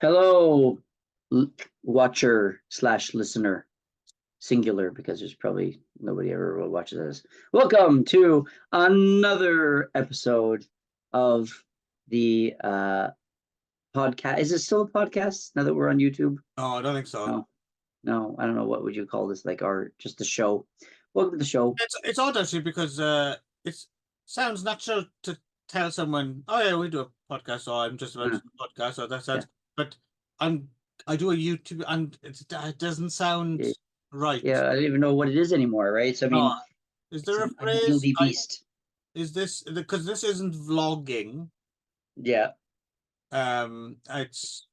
Hello, watcher slash listener, singular, because there's probably nobody ever watches this. Welcome to another episode of the podcast. Is it still a podcast now that we're on YouTube? Oh, I don't think so. No, I don't know. What would you call this? Like just the show. Welcome to the show. It's odd actually because it sounds natural to tell someone, "Oh yeah, we do a podcast," or "I'm just about to do a podcast," or that sounds. But I do a YouTube, and it doesn't sound right. Yeah, I don't even know what it is anymore, right? So I mean, is there a it's phrase? unwieldy beast. Is this because this isn't vlogging? Yeah. It's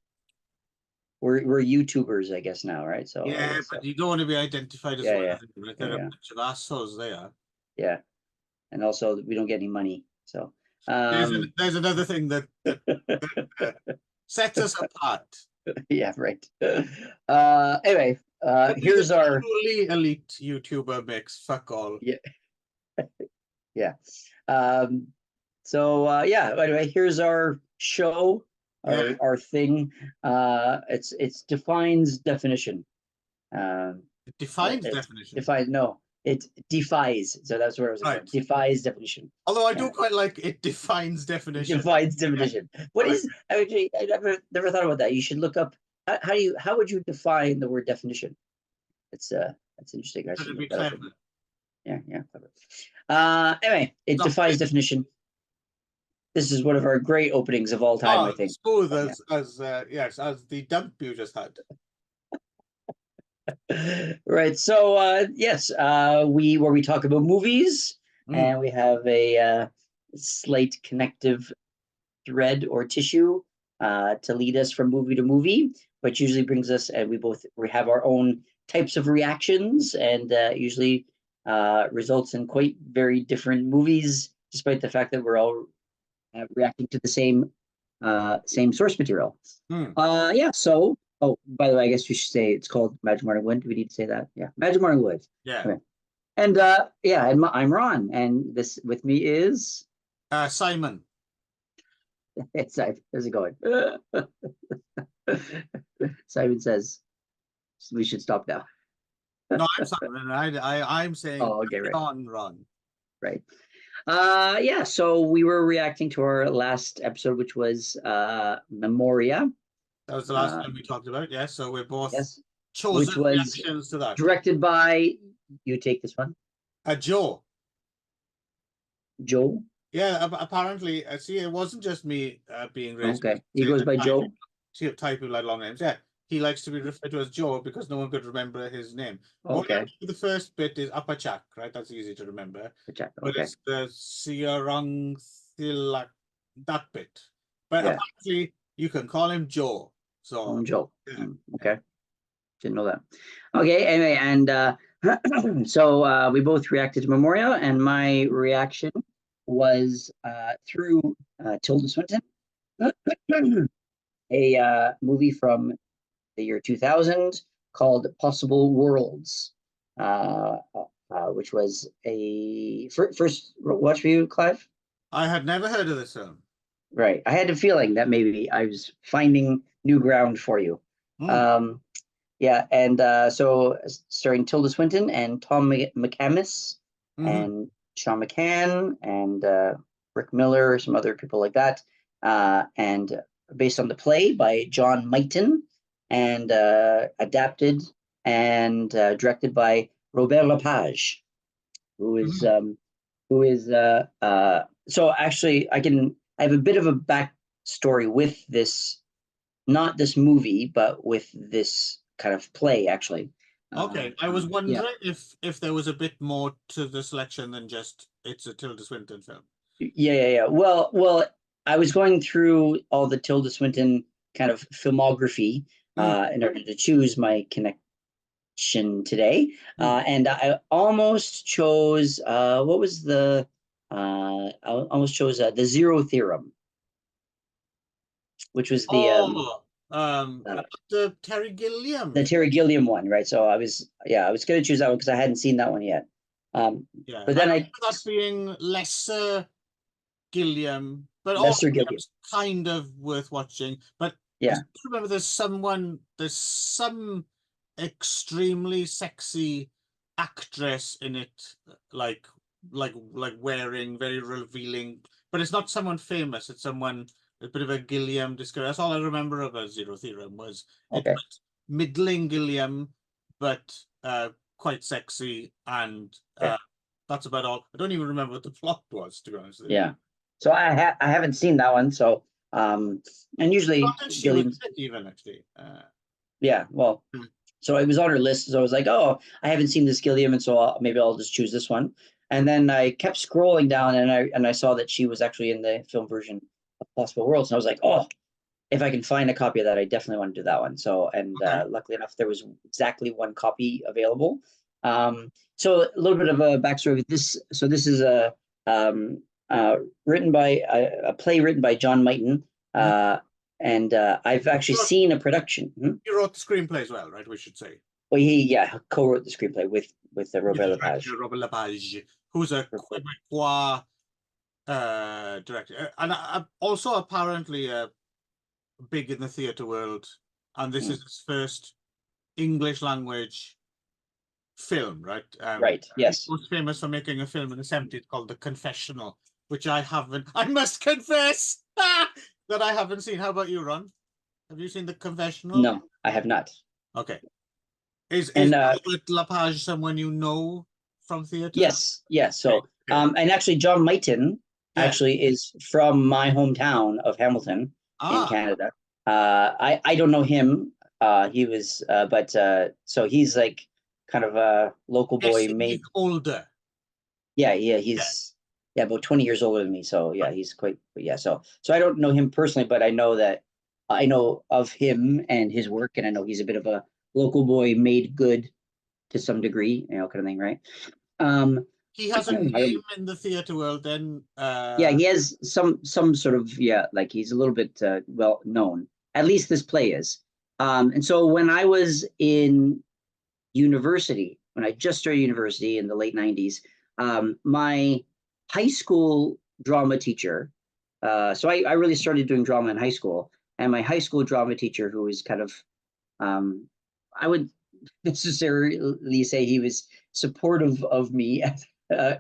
we're YouTubers, I guess now, right? So yeah, but you don't want to be identified as yeah, one. yeah. Right? They're a bunch of assholes. They are. Yeah, and also we don't get any money. So there's another thing that sets us apart. Yeah, right. Anyway, here's our truly elite YouTuber mix. Fuck all. Yeah. Yeah. So yeah. Anyway, here's our show. Our thing. It's defines definition. It defines definition. No, it defies. So that's where I was going. Defies definition. Although I do quite like it defines definition. Defines definition. What is actually? I never thought about that. You should look up how would you define the word definition? It's that's interesting. That'd be clever. Yeah, clever. Anyway, it defies definition. This is one of our great openings of all time, I think. Smooth as the dump you just had. Right. So yes, we talk about movies, and we have a slight connective thread or tissue to lead us from movie to movie, which usually brings us, and we have our own types of reactions, and usually results in quite very different movies, despite the fact that we're all reacting to the same source material. Yeah. So, oh, by the way, I guess we should say it's called Magic Morning Wood. Do we need to say that? Yeah, Magic Morning Wood. Yeah. Okay. And yeah, and I'm Ron, and this with me is Simon. How's it going? Simon says we should stop now. No, I'm Simon. I'm saying. Oh, okay, right. On Ron. Right. Yeah. So we were reacting to our last episode, which was Memoria. That was the last one we talked about. Yeah. So we're both chosen which was reactions to that. Directed by, you take this one. Joe. Joe. Yeah, apparently, see, it wasn't just me being racist. Okay, he goes by Joe. Typing like long names. Yeah, he likes to be referred to as Joe because no one could remember his name. Okay. The first bit is Apachak, right? That's easy to remember. Apachak, but it's the Siarang Thilak, that bit. But apparently, you can call him Joe. So Joe. Okay. Didn't know that. Okay. Anyway, and so we both reacted to Memoria, and my reaction was through Tilda Swinton, a movie from the year 2000 called Possible Worlds, which was a first watch for you, Clive? I had never heard of this film. Right. I had a feeling that maybe I was finding new ground for you. Yeah, and so starring Tilda Swinton and Tom McCamus and Sean McCann and Rick Miller, some other people like that, and based on the play by John Mighton, and adapted and directed by Robert Lepage, who is so actually I have a bit of a backstory with this, not this movie, but with this kind of play actually. Okay, I was wondering if there was a bit more to the selection than just it's a Tilda Swinton film. Yeah. Well, I was going through all the Tilda Swinton kind of filmography in order to choose my connection today, and I almost chose what was the I almost chose the Zero Theorem, which was the the Terry Gilliam. The Terry Gilliam one, right? So I was going to choose that one because I hadn't seen that one yet. But then I that being lesser Gilliam, but lesser also Gilliam. kind of worth watching. But Yeah. remember there's some extremely sexy actress in it, like wearing very revealing, but it's not someone famous. It's someone a bit of a Gilliam discovery. That's all I remember about Zero Theorem was it Okay. was middling Gilliam, but quite sexy, and that's about all. I don't even remember what the plot was, to be honest with you. Yeah. So I haven't seen that one. So and usually Not that she was Gilliam. fit even actually. Yeah. Well, so it was on her list. So I was like, oh, I haven't seen this Gilliam, and so maybe I'll just choose this one. And then I kept scrolling down, and I saw that she was actually in the film version of Possible Worlds, and I was like, oh, if I can find a copy of that, I definitely want to do that one. So, and luckily enough, there was exactly one copy available. So a little bit of a backstory with this. So this is a written by a play written by John Mighton, and I've actually seen a production. You wrote the screenplay as well, right? We should say. Well, he co-wrote the screenplay with Robert Lepage. Robert Lepage, who's a Quebecois director, and also apparently big in the theatre world. And this is his first English language film, right? Right. Yes. He was famous for making a film in the 70s called The Confessional, which I must confess that I haven't seen. How about you, Ron? Have you seen The Confessional? No, I have not. Okay. Is Robert Lepage someone you know from theatre? Yes. Yes. So, and actually, John Mighton actually is from my hometown of Hamilton in Canada. I don't know him. He was, but so he's like kind of a local boy. He's older. Yeah. He's about 20 years older than me. So yeah, he's quite. Yeah. So I don't know him personally, but I know that I know of him and his work, and I know he's a bit of a local boy made good to some degree, kind of thing, right? He has a name in the theatre world then. Yeah, he has some sort of, like he's a little bit well known. At least this play is. And so when I was in university, when I just started university in the late 90s, my high school drama teacher, so I really started doing drama in high school, and my high school drama teacher, who was kind of, I would necessarily say he was supportive of me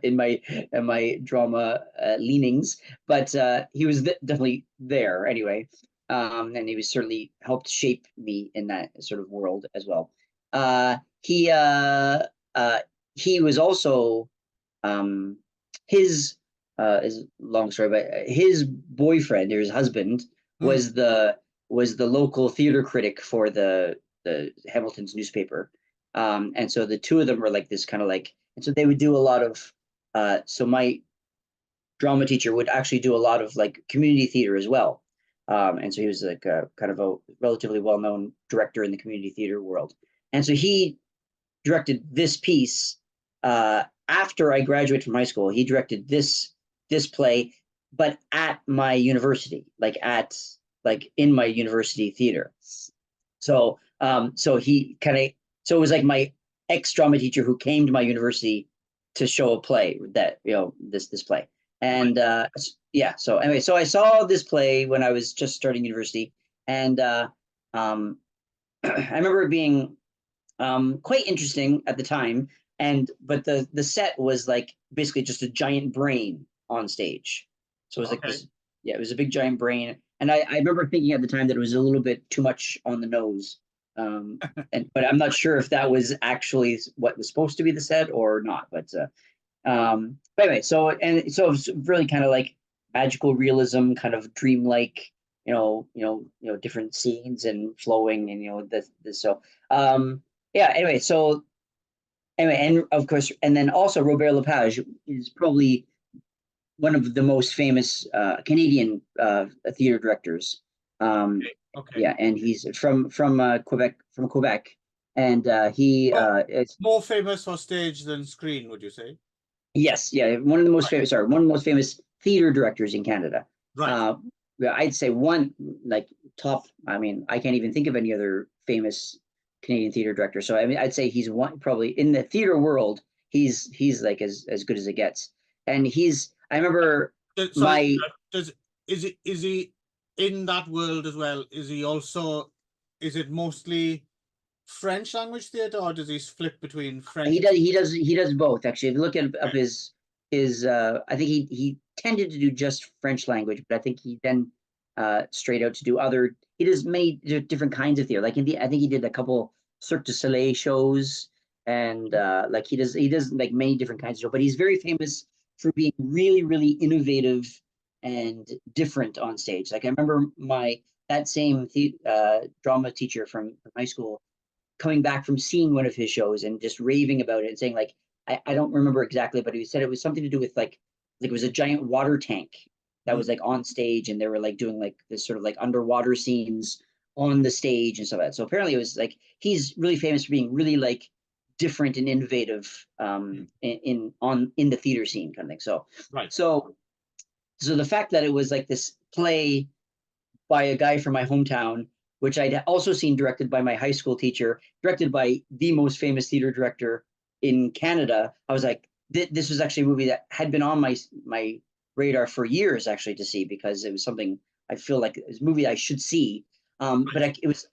in my drama leanings, but he was definitely there anyway, and he was certainly helped shape me in that sort of world as well. He was also his is a long story, but his boyfriend or his husband was the local theater critic for the Hamilton's newspaper. And so the two of them were like this kind of like, and so they would do a lot of, so my drama teacher would actually do a lot of like community theater as well. And so he was like a kind of a relatively well-known director in the community theater world. And so he directed this piece after I graduated from high school. He directed this play, but at my university, like in my university theater. So he kind of, so it was like my ex-drama teacher who came to my university to show a play that, this play. And so anyway, so I saw this play when I was just starting university, and I remember it being quite interesting at the time. But the set was like basically just a giant brain on stage. So it was like this, it was a big giant brain. And I remember thinking at the time that it was a little bit too much on the nose. But I'm not sure if that was actually what was supposed to be the set or not. But anyway, so it's really kind of like magical realism, kind of dreamlike, different scenes and flowing, and this. So anyway, and of course, and then also Robert Lepage is probably one of the most famous Canadian theater directors. Yeah, and he's from Quebec, and he is more famous for stage than screen, would you say? Yes, one of the most famous. Sorry, one of the most famous theater directors in Canada. Right. I'd say one like top. I mean, I can't even think of any other famous Canadian theater director. So I mean, I'd say he's one probably in the theater world. He's like as good as it gets. And I remember is he in that world as well, is it mostly French language theatre, or does he flip between French? He does both, actually. If you look at up his I think he tended to do just French language, but I think he then straight out to do other. He does many different kinds of theater. Like I think he did a couple Cirque du Soleil shows, and like he does like many different kinds of shows. But he's very famous for being really, really innovative and different on stage. Like I remember that same drama teacher from high school coming back from seeing one of his shows and just raving about it and saying, like, I don't remember exactly, but he said it was something to do with like it was a giant water tank that was like on stage, and they were like doing like this sort of like underwater scenes on the stage and stuff like that. So apparently it was like he's really famous for being really like different and innovative in the theater scene kind of thing. So Right. So the fact that it was like this play by a guy from my hometown, which I'd also seen directed by my high school teacher, directed by the most famous theater director in Canada, I was like, this was actually a movie that had been on my radar for years, actually, to see, because it was something I feel like it was a movie I should see. But it was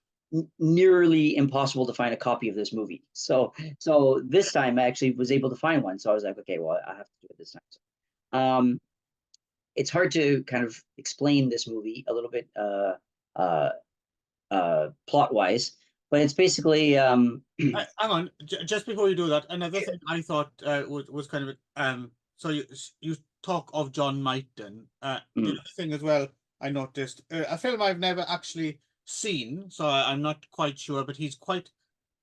nearly impossible to find a copy of this movie. So this time I actually was able to find one. So I was like, okay, well, I have to do it this time. So, it's hard to kind of explain this movie a little bit plot wise, but it's basically hang on, just before you do that, another thing I thought was kind of so you talk of John Mighton. The other thing as well I noticed, a film I've never actually seen, so I'm not quite sure, but he's quite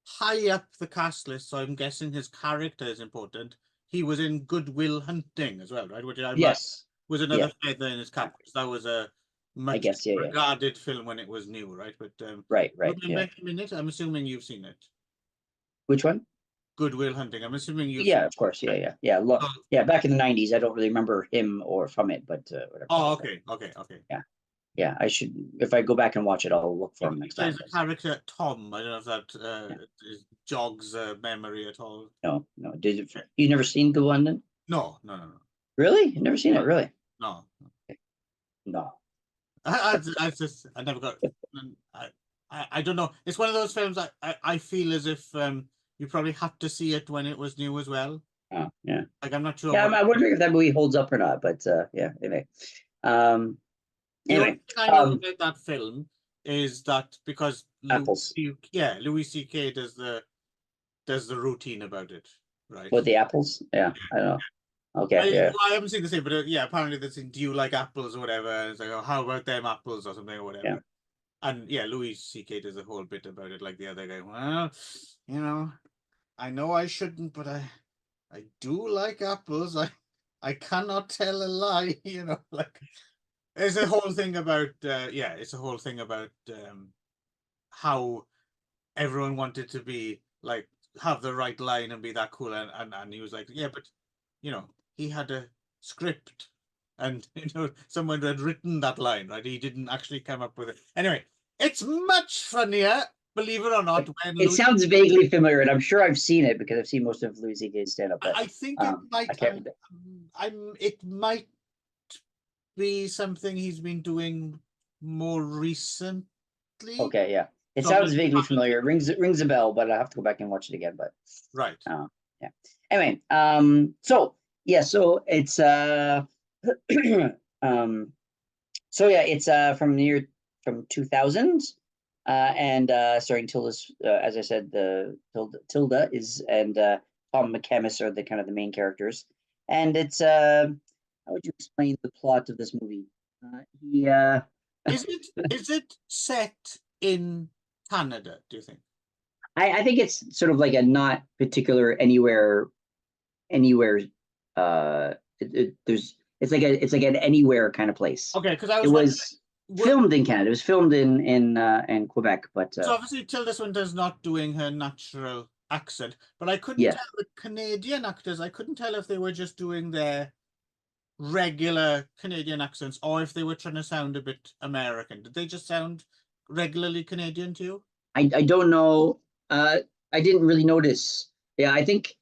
high up the cast list, so I'm guessing his character is important. He was in Good Will Hunting as well, right? Which yes, was another feather in his cap, because that was a much regarded film when it was new, right? But right, I'm assuming you've seen it. Which one? Good Will Hunting. I'm assuming you've seen it. Of course, yeah. Back in the 90s, I don't really remember him or from it, but whatever. Oh, okay. Yeah, I should. If I go back and watch it, I'll look for him next time. There's a character, Tom. I don't know if that jogs memory at all. No. You never seen Good London? No. Really? You've never seen it? Really? No. No. I never got. I don't know. It's one of those films I feel as if you probably had to see it when it was new as well. Oh, yeah. Like, I'm not sure. Yeah, I'm wondering if that movie holds up or not. But yeah. Anyway. Anyway, the thing I love about that film is that because apples. Louis C.K. does the routine about it, right? What, the apples? Yeah, I don't know. Okay, I haven't seen the same, but apparently that's in Do You Like Apples or whatever. And it's like, oh, how about them apples or something or whatever. Yeah. And Louis C.K. does a whole bit about it, like the other guy. Well, I know I shouldn't, but I do like apples. I cannot tell a lie, like. It's a whole thing about it's a whole thing about how everyone wanted to be like have the right line and be that cool, and he was like, but he had a script, and someone had written that line, right? He didn't actually come up with it. Anyway, it's much funnier, believe it or not. It sounds vaguely familiar, and I'm sure I've seen it because I've seen most of Louis C.K.'s stand-up. I think it might. It might be something he's been doing more recently. Okay, yeah. It sounds vaguely familiar. It rings a bell, but I have to go back and watch it again. But right. Yeah. Anyway, so it's it's from 2000, and starring Tilda's, as I said, the Tilda is, and Tom McKemis are the kind of the main characters, and it's how would you explain the plot of this movie? Is it set in Canada, do you think? I think it's sort of like a not particular anywhere. It's like an anywhere kind of place. Okay, because it was filmed in Canada. It was filmed in Quebec, but so obviously Tilda Swinton's not doing her natural accent, but I couldn't tell with Canadian actors. I couldn't tell if they were just doing their regular Canadian accents or if they were trying to sound a bit American. Did they just sound regularly Canadian to you? I don't know. I didn't really notice. Yeah, I think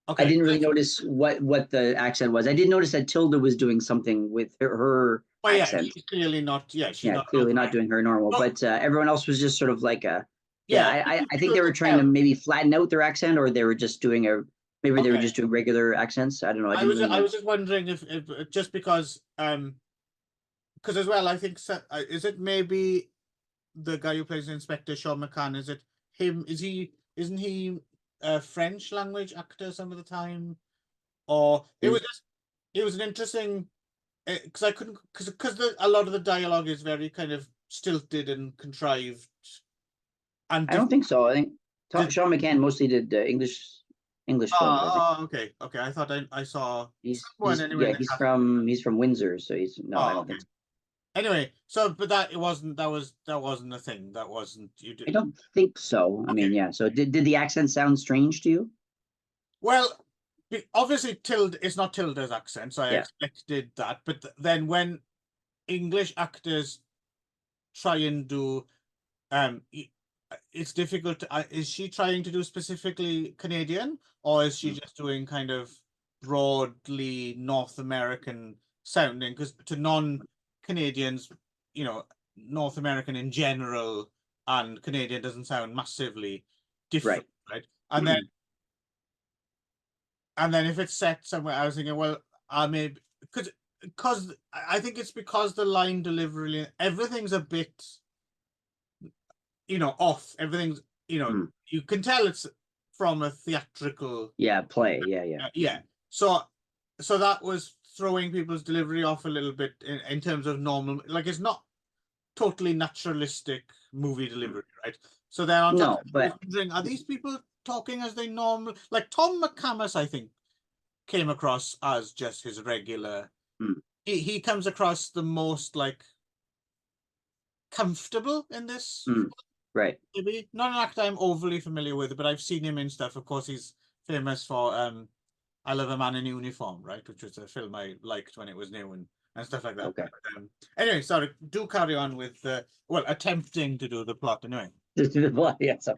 I didn't really notice what the accent was. I did notice that Tilda was doing something with her Well, yeah, accent. she's clearly not. Yeah, she's not Clearly not doing her normal, Well, but everyone else was just sort of like a. Yeah, yeah, I think they were trying to maybe flatten out their accent, or they were just doing maybe they were just doing regular accents. I don't know. I didn't really I know. was just wondering if just because as well, I think is it maybe the guy who plays the Inspector, Sean McCann? Is it him? Isn't he a French language actor some of the time? Or it was an interesting because I couldn't because a lot of the dialogue is very kind of stilted and contrived and I don't different. think so. I think Did, Sean McCann mostly did English films. I think okay. I thought I saw someone he's anyway in the cast. he's from Windsor, so he's no, I Oh, don't okay. think so. Anyway, so but that it wasn't that wasn't a thing. That wasn't you I did. don't think so. I Okay. mean, yeah. So did the accent sound strange to you? Well, obviously Tilda it's not Tilda's accent, so I Yeah. expected that. But then when English actors try and do it's difficult to, is she trying to do specifically Canadian, or is she just doing kind of broadly North American sounding? Because to non-Canadians, you know, North American in general and Canadian doesn't sound massively different, right? And then if it's set somewhere, I was thinking, well, maybe because I think it's because the line delivery, everything's a bit, off. Everything's, you can tell it's from a theatrical. Play. Yeah. So that was throwing people's delivery off a little bit in terms of normal. Like it's not totally naturalistic movie delivery, right? So then on top, No, but wondering, are these people talking as they normal? Like Tom McCamus, I think, came across as just his regular. He comes across the most like comfortable in this. right. Maybe not an actor I'm overly familiar with, but I've seen him in stuff. Of course, he's famous for I Love a Man in Uniform, right? Which was a film I liked when it was new and stuff like that. Okay. But, anyway, sorry, do carry on with attempting to do the plot anyway. Just do the plot, yeah. So,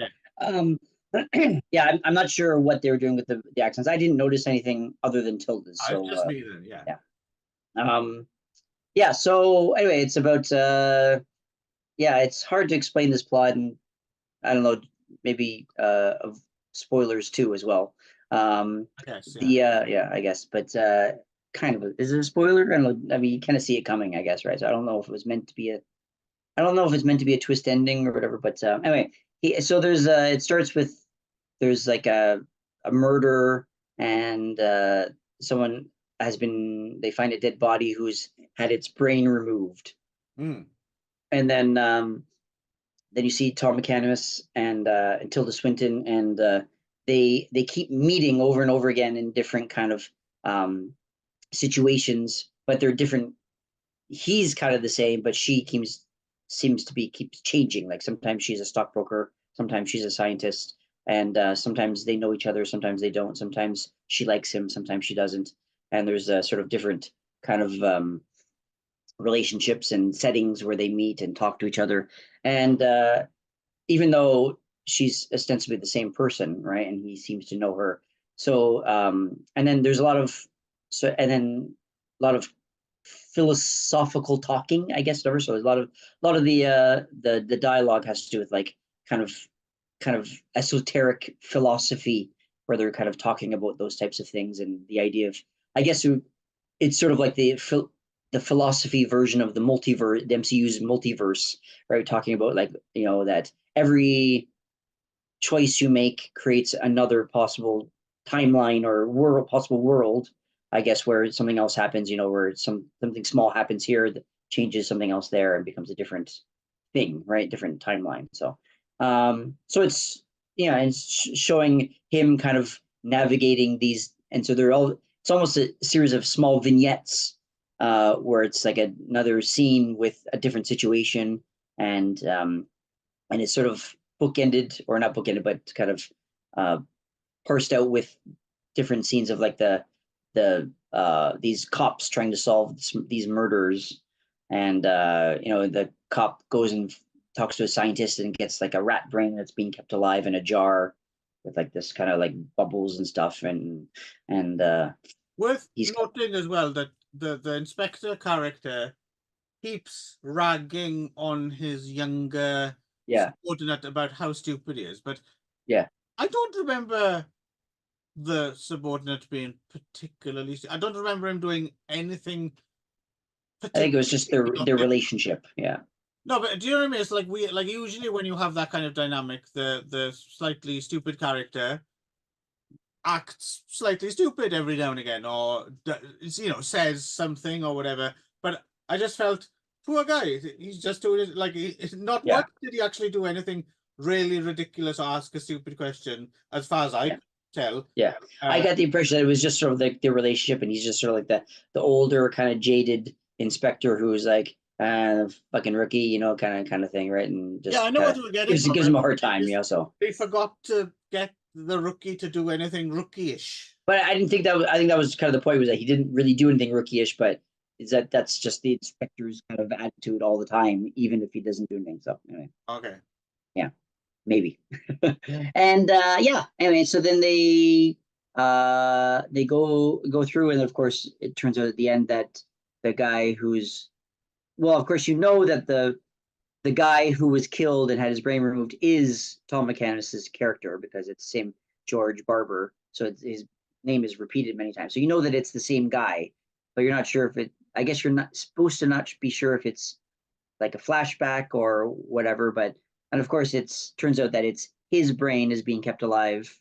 yeah, I'm not sure what they were doing with the accents. I didn't notice anything other than Tilda's. So just me then, yeah. Yeah. So anyway, it's about it's hard to explain this plot, and I don't know, maybe of spoilers too as well. I guess, I guess, but kind of is it a spoiler? I don't know. I mean, you kind of see it coming, I guess, right? So I don't know if it was meant to be I don't know if it's meant to be a twist ending or whatever. But anyway, so there's it starts with there's like a murder, and someone they find a dead body who's had its brain removed, and then you see Tom McCann and Tilda Swinton, and they keep meeting over and over again in different kind of situations, but they're different. He's kind of the same, but she seems to keeps changing. Like sometimes she's a stockbroker, sometimes she's a scientist, and sometimes they know each other, sometimes they don't. Sometimes she likes him, sometimes she doesn't. And there's a sort of different kind of relationships and settings where they meet and talk to each other. And even though she's ostensibly the same person, right? And he seems to know her. So, and then there's a lot of philosophical talking, I guess, whatever. So a lot of the dialogue has to do with like kind of esoteric philosophy, where they're kind of talking about those types of things and the idea of, I guess, it's sort of like the philosophy version of the multiverse, the MCU's multiverse, right? Talking about like, that every choice you make creates another possible timeline or possible world, I guess, where something else happens, where something small happens here that changes something else there and becomes a different thing, right? Different timeline. So it's showing him kind of navigating these, and so it's almost a series of small vignettes where it's like another scene with a different situation, and it's sort of bookended, or not bookended, but kind of parsed out with different scenes of like these cops trying to solve these murders, and the cop goes and talks to a scientist and gets like a rat brain that's being kept alive in a jar with like this kind of like bubbles and stuff, and worth noting as well that the inspector character keeps ragging on his younger subordinate about how stupid he is. But I don't remember the subordinate being particularly. I don't remember him doing anything. I think it was just their relationship. Yeah. No, but do you know what I mean? It's like usually when you have that kind of dynamic, the slightly stupid character acts slightly stupid every now and again, or says something or whatever. But I just felt, poor guy, he's just doing it like not once did he actually do anything really ridiculous or ask a stupid question, as far as I could tell. Yeah, I got the impression that it was just sort of like their relationship, and he's just sort of like the older, kind of jaded inspector who's like, fucking rookie, kind of thing, right? And just I know what you were getting. Gives him a hard time, so they forgot to get the rookie to do anything rookie-ish. But I didn't think that was. I think that was kind of the point, was that he didn't really do anything rookie-ish, but that's just the inspector's kind of attitude all the time, even if he doesn't do anything. So anyway. Okay. Yeah, maybe. And anyway, so then they go through, and of course it turns out at the end that the guy who's, well, of course that the guy who was killed and had his brain removed is Tom McManus's character, because it's the same George Barber, so his name is repeated many times, so you know that it's the same guy, but you're not sure if it. I guess you're not supposed to not be sure if it's like a flashback or whatever, but. And of course, turns out that it's his brain is being kept alive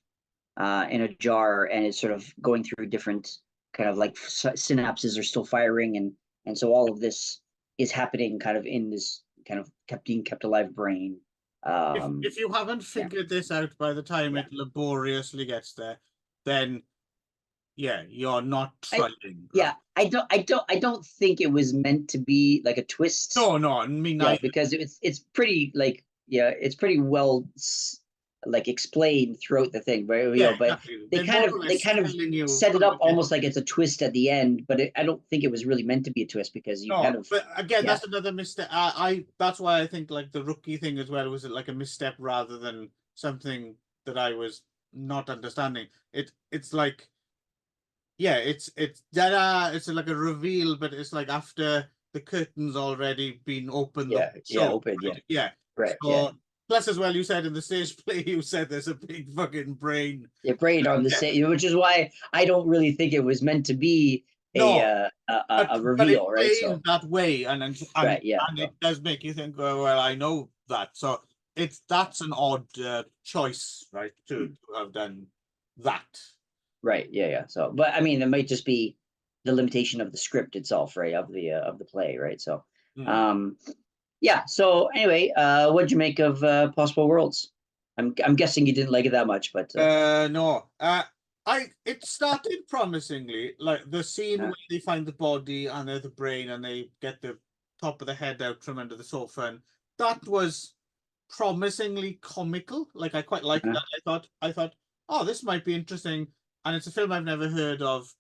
in a jar, and it's sort of going through different kind of like synapses are still firing, and so all of this is happening kind of in this kind of being kept alive brain. If you haven't figured this out by the time it laboriously gets there, then you're not trying. I don't think it was meant to be like a twist. No, I mean, because it's pretty like. Yeah, it's pretty well like explained throughout the thing, but exactly. they kind of set it up almost like it's a twist at the end, but I don't think it was really meant to be a twist, because But again, that's another misstep. That's why I think like the rookie thing as well was like a misstep rather than something that I was not understanding. It's like, it's like a reveal, but it's like after the curtain's already been opened. Right. So, plus, as well, you said in the stage play, you said there's a big fucking brain. Brain on the stage, which is why I don't really think it was meant to be a reveal, right? So that way, and it does make you think, well, I know that. So that's an odd choice, right? To have done that. Right. Yeah. So, but I mean, it might just be the limitation of the script itself, right? Of the play, right? So, So anyway, what'd you make of Possible Worlds? I'm guessing you didn't like it that much, but no. It started promisingly, like the scene where they find the body and the brain, and they get the top of the head out from under the sofa, and that was promisingly comical. Like, I quite liked that. I thought, oh, this might be interesting, and it's a film I've never heard of,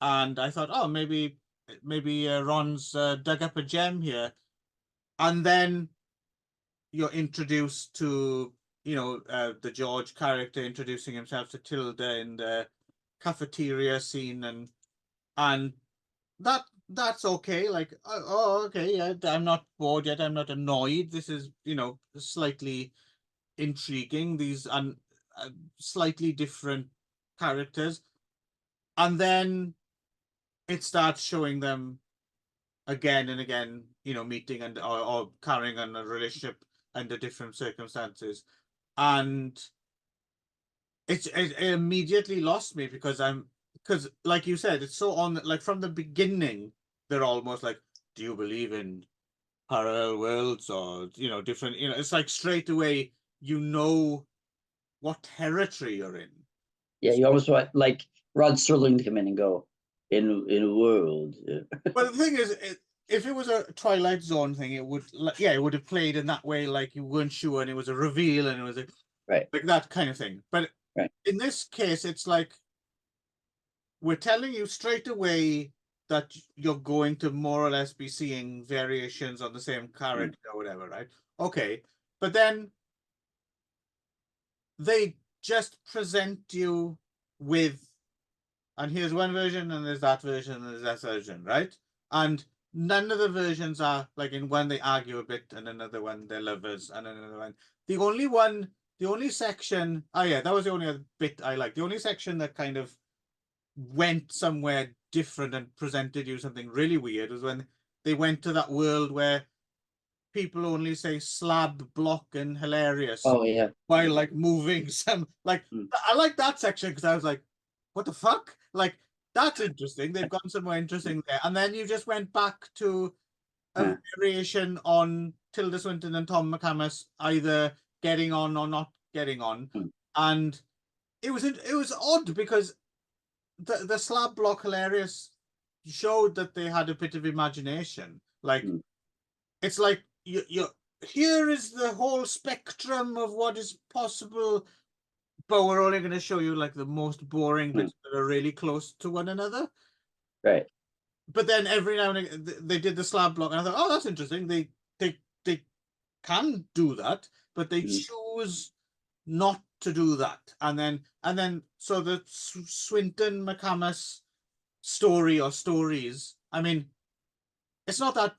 and I thought, oh, maybe Ron's dug up a gem here. And then you're introduced to, the George character introducing himself to Tilda in the cafeteria scene, and that's okay. Like, okay, I'm not bored yet. I'm not annoyed. This is, slightly intriguing. These slightly different characters, and then it starts showing them again and again, meeting and or carrying on a relationship under different circumstances, and it immediately lost me, because like you said, it's so on, like from the beginning they're almost like, do you believe in parallel worlds or different, it's like straight away what territory you're in. You almost want like Rod Serling to come in and go, in a world. But the thing is, if it was a Twilight Zone thing, it would have played in that way, like you weren't sure, and it was a reveal, and it was like that kind of thing. But in this case, it's like, we're telling you straight away that you're going to more or less be seeing variations on the same character or whatever, right? Okay, but then they just present you with, and here's one version, and there's that version, and there's that version, right? And none of the versions are like in one they argue a bit, and another one they're lovers, and another one. The only section. Oh yeah, that was the only other bit I liked. The only section that kind of went somewhere different and presented you something really weird was when they went to that world where people only say slab, block, and hilarious. Oh yeah. While like moving some like I like that section because I was like, what the fuck? Like that's interesting. They've gone somewhere interesting there. And then you just went back to a variation on Tilda Swinton and Tom McCamus either getting on or not getting on. And it was odd because the slab block hilarious showed that they had a bit of imagination. Like it's like you here is the whole spectrum of what is possible, but we're only going to show you like the most boring bits that are really close to one another. Right. But then every now and again they did the slab block, and I thought, oh, that's interesting. They can do that, but they choose not to do that. And then so the Swinton McCamus story or stories, I mean, it's not that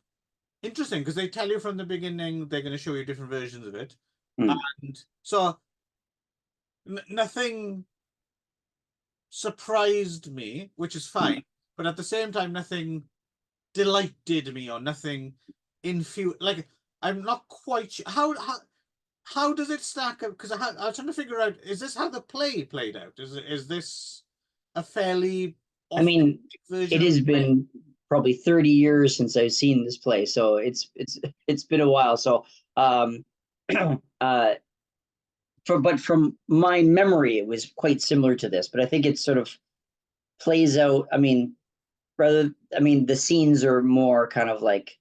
interesting because they tell you from the beginning they're going to show you different versions of it. And so nothing surprised me, which is fine, but at the same time nothing delighted me or nothing like I'm not quite sure how does it stack up, because I was trying to figure out, is this how the play played out? Is this a fairly I mean, version it has been probably 30 years since I've seen this play, so it's been a while. So but from my memory, it was quite similar to this, but I think it sort of plays out. I mean, the scenes are more kind of like,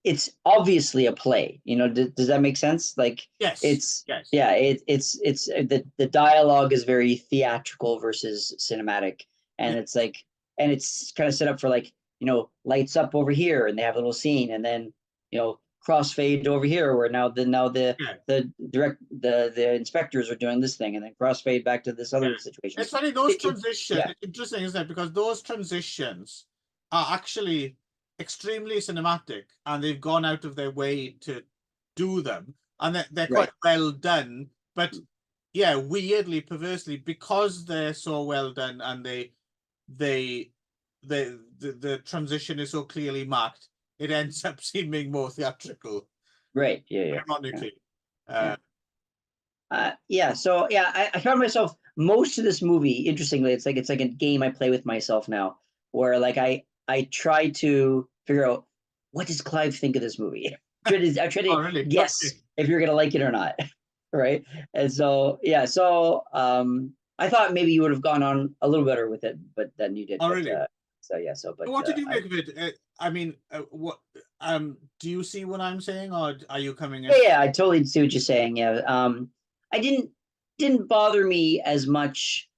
it's obviously a play. Does that make sense? Like, yes, yes. Yeah, it's the dialogue is very theatrical versus cinematic, and it's like, and it's kind of set up for like, lights up over here, and they have a little scene, and then crossfade over here where now the inspectors are doing this thing, and then crossfade back to this other situation. It's funny, those transitions. It's interesting, isn't it? Because those transitions are actually extremely cinematic, and they've gone out of their way to do them, and they're quite well done. But yeah, weirdly, perversely, because they're so well done, and the transition is so clearly marked, it ends up seeming more theatrical. Right. Yeah. Ironically. So I found myself most of this movie, interestingly, it's like a game I play with myself now, where like I try to figure out, what does Clive think of this movie? I try to guess if you're gonna like it or not. Right. And so I thought maybe you would have gone on a little better with it, but then you did. Oh, really? But what did you make of it? I mean, what do you see what I'm saying, or are you coming in? Yeah, I totally see what you're saying. Yeah. I didn't bother me as much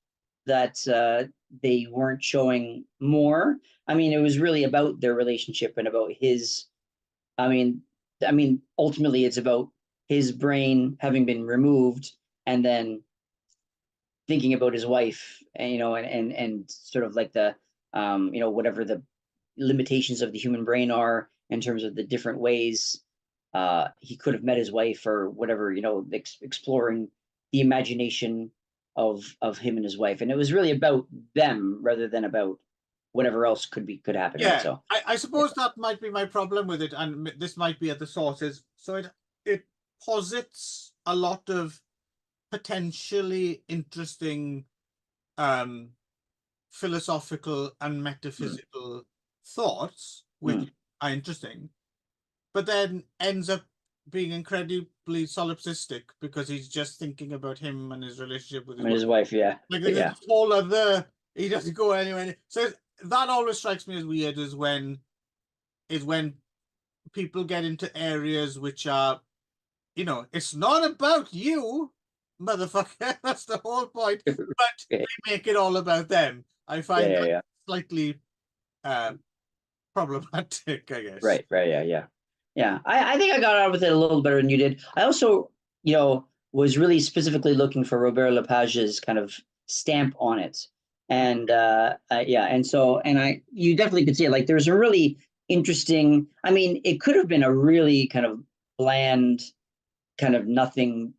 that they weren't showing more. I mean, it was really about their relationship and about his. I mean, ultimately, it's about his brain having been removed, and then thinking about his wife, and and sort of like the whatever the limitations of the human brain are in terms of the different ways he could have met his wife, or whatever, exploring the imagination of him and his wife. And it was really about them rather than about whatever else could happen. Yeah. Right? So I suppose that might be my problem with it, and this might be at the sources. So it posits a lot of potentially interesting philosophical and metaphysical thoughts, which are interesting, but then ends up being incredibly solipsistic because he's just thinking about him and his relationship with his wife. Yeah. Like there's whole other, he doesn't go anywhere. So that always strikes me as weird, is when people get into areas which are, it's not about you, motherfucker. That's the whole point. But they make it all about them. I find that slightly problematic, I guess. Right. Yeah. I think I got on with it a little better than you did. I also, was really specifically looking for Robert Lepage's kind of stamp on it. And you definitely could see it. Like there's a really interesting. I mean, it could have been a really kind of bland, kind of nothing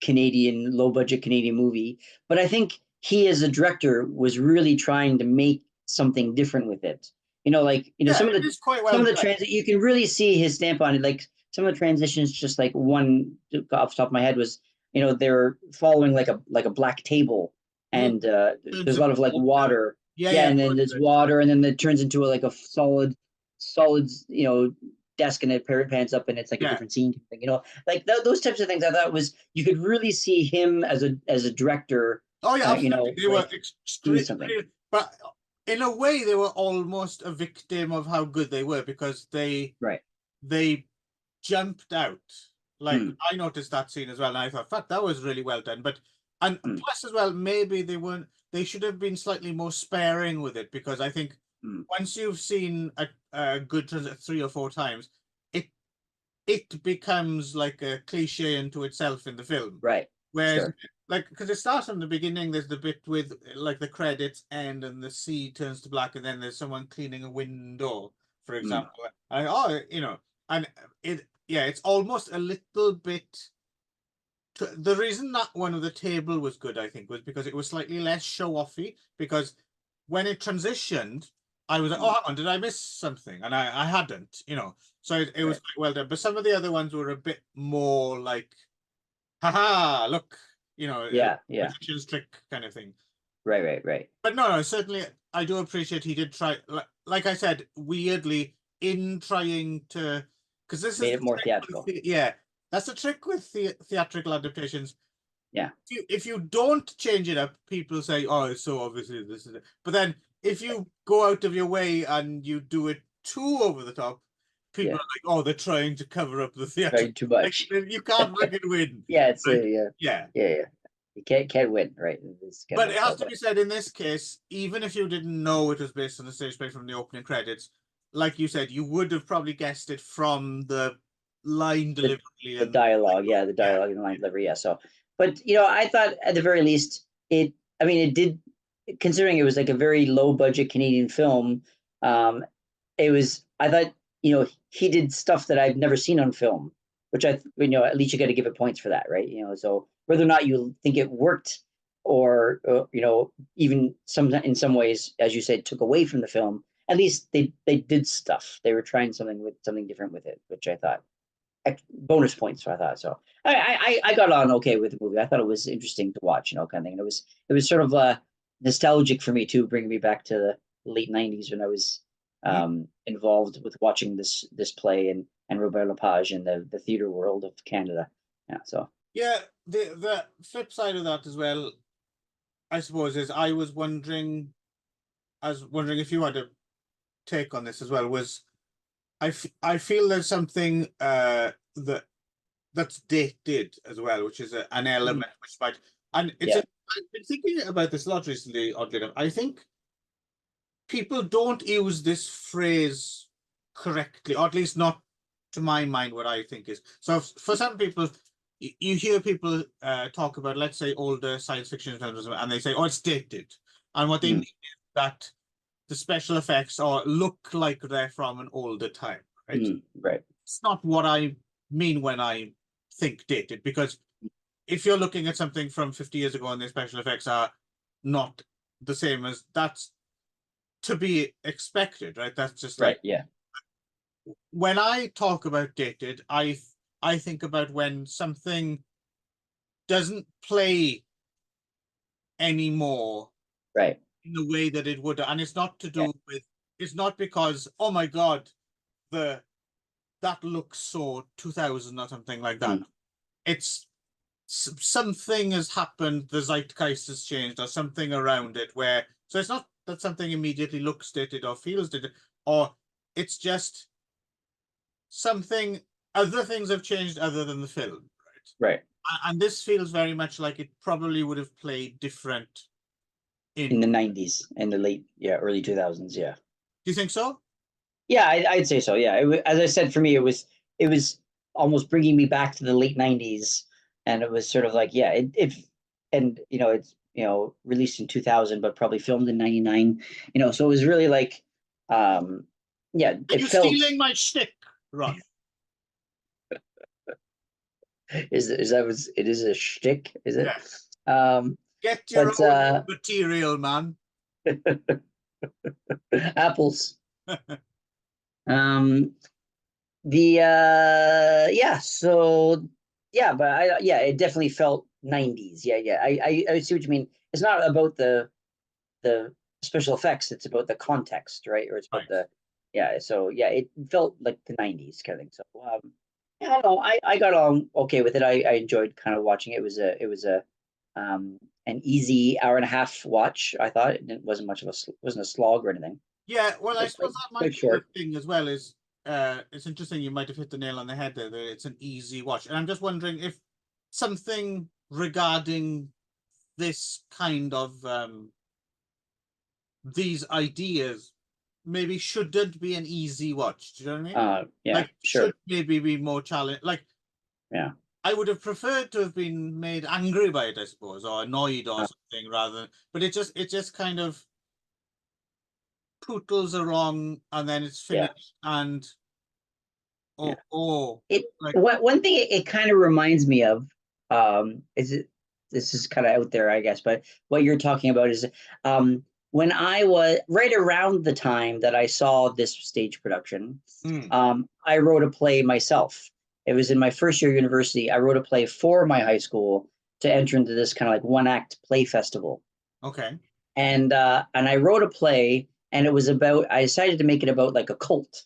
Canadian, low budget Canadian movie, but I think he as a director was really trying to make something different with it. Yeah, Some of it the is quite well done. transit you can really see his stamp on it. Like some of the transitions, just like one off the top of my head was, they're following like a black table, and there's a lot of like water. Yeah, Yeah, yeah. and then there's water, and then it turns into like a solid, desk, and it pans up, and it's like a Yeah. different scene thing. Like those types of things. I thought was you could really see him as a director. Oh yeah, absolutely. They were like doing extreme, something. but in a way, they were almost a victim of how good they were because Right. they jumped out. Like Mm. I noticed that scene as well, and I thought, "Fuck, that was really well done." But plus as well, maybe they weren't. They should have been slightly more sparing with it because I think once you've seen a good transit 3 or 4 times, it becomes like a cliche into itself in the film. Right. Whereas, Sure. like, because it starts from the beginning, there's the bit with like the credits end and the sea turns to black, and then there's someone cleaning a window, for example. And and it's almost a little bit. The reason that one of the table was good, I think, was because it was slightly less show-offy. Because when it transitioned, I was like, "Oh, hang on, did I miss something?" And I hadn't, So it was quite well done. But some of the other ones were a bit more like, haha, look, Yeah. magician's trick kind of thing. Right. But no, certainly I do appreciate he did try, like I said, weirdly, in trying to, because this Made is it more theatrical. yeah, that's the trick with theatrical adaptations. Yeah. If you don't change it up, people say, "Oh, it's so obviously this is it." But then if you go out of your way and you do it too over the top, people are like, "Oh, they're trying to cover up the theatrical." Trying too much. Like, you can't fucking win. Yeah. It's Like, yeah. You can't win, right? But it has to be said in this case, even if you didn't know it was based on the stage play from the opening credits, like you said, you would have probably guessed it from the line delivery the dialogue. Yeah, the dialogue and the line delivery. Yeah. So, but I thought at the very least it did, considering it was like a very low budget Canadian film. I thought he did stuff that I've never seen on film, which at least you got to give it points for that, right? So whether or not you think it worked, or even in some ways, as you said, took away from the film, at least they did stuff. They were trying something different with it, which I thought bonus points. So I thought so. I got on okay with the movie. I thought it was interesting to watch, kind of thing. And it was sort of nostalgic for me too, bringing me back to the late '90s when I was involved with watching this play and Robert Lepage in the theater world of Canada. Yeah. So yeah, the flip side of that as well, I suppose, is I was wondering if you had a take on this as well. Was I feel there's something that's dated as well, which is an element which might, and it's I've been thinking about this a lot recently, oddly enough. I think people don't use this phrase correctly, or at least not to my mind, what I think is. So for some people, you hear people talk about, let's say, older science fiction films, and they say, "Oh, it's dated," and what they mean is that the special effects or look like they're from an older time, right? Right. It's not what I mean when I think dated, because if you're looking at something from 50 years ago and the special effects are not the same, as that's to be expected, right? That's just right. Like, yeah. When I talk about dated, I think about when something doesn't play anymore, right, in the way that it would, and it's not to do with, it's not because, oh my god, that looks so 2000 or something like that. It's something has happened, the zeitgeist has changed, or something around it, where, so it's not that something immediately looks dated or feels dated, or it's just something, other things have changed other than the film, right. And this feels very much like it probably would have played different In the '90s and the early 2000s. Yeah. Do you think so? Yeah, I'd say so. Yeah, as I said, for me, it was almost bringing me back to the late '90s, and it was sort of like, yeah, and it's released in 2000, but probably filmed in 99. So it was really like, yeah, Are it you felt. stealing my shtick, Ron? It is a shtick, is it? Yeah. Get your But own material, man. apples. Um, the yeah, so yeah, but it definitely felt 90s. Yeah. I see what you mean. It's not about the special effects, it's about the context, right? Or it's about Right. so yeah, it felt like the 90s kind of thing. So I don't know, I got on okay with it. I enjoyed kind of watching it. It was a an easy hour and a half watch. I thought it wasn't much of wasn't a slog or anything. Yeah, well, I Quite, suppose that might quite be the short. thing as well. Is it's interesting. You might have hit the nail on the head there. That it's an easy watch, and I'm just wondering if something regarding this kind of these ideas maybe shouldn't be an easy watch. Do you know what I mean? Yeah, Like, sure. should maybe be more challenge. Like, Yeah. I would have preferred to have been made angry by it, I suppose, or annoyed or Uh, something rather than. But it just kind of pootles along, and then it's yeah. finished, and Yeah. oh, It like one thing it kind of reminds me of, is it this is kind of out there, I guess, but what you're talking about is, when I was right around the time that I saw this stage production, mm, I wrote a play myself. It was in my first year of university. I wrote a play for my high school to enter into this kind of like one act play festival. okay, And I wrote a play, and it was about, I decided to make it about like a cult,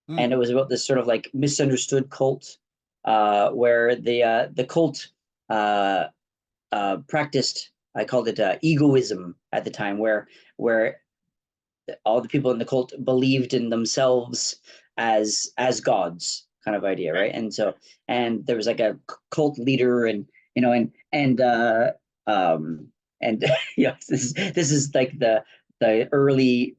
and mm, it was about this sort of like misunderstood cult, where the cult uh, practiced. I called it egoism at the time, where all the people in the cult believed in themselves as gods, kind of idea, okay, right? And there was like a cult leader, and um and yeah, this is like the early,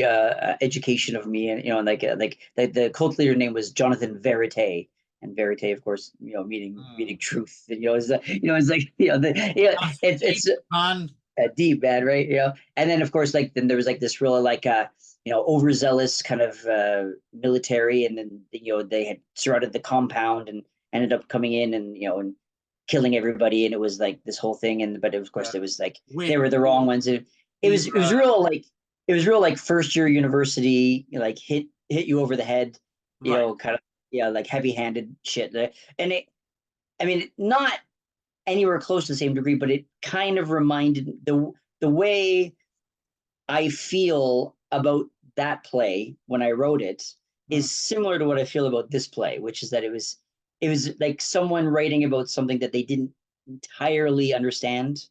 uh education of me, and like the cult leader name was Jonathan Verite, and Verite, of course, meaning mm. truth. It's like, That's deep, it's man. deep, man, right? And then of course, like, then there was like this real like overzealous kind of military, and then they had surrounded the compound and ended up coming in, and killing everybody, and it was like this whole thing. And but of course, Yeah. it was like they Wake were the wrong ones. It was era, real like, first year university, like hit you over the head, right? kind of, yeah, like heavy handed shit. And it, I mean, not anywhere close to the same degree, but it kind of reminded the way I feel about that play when I wrote it Mm, is similar to what I feel about this play, which is that it was like someone writing about something that they didn't entirely understand.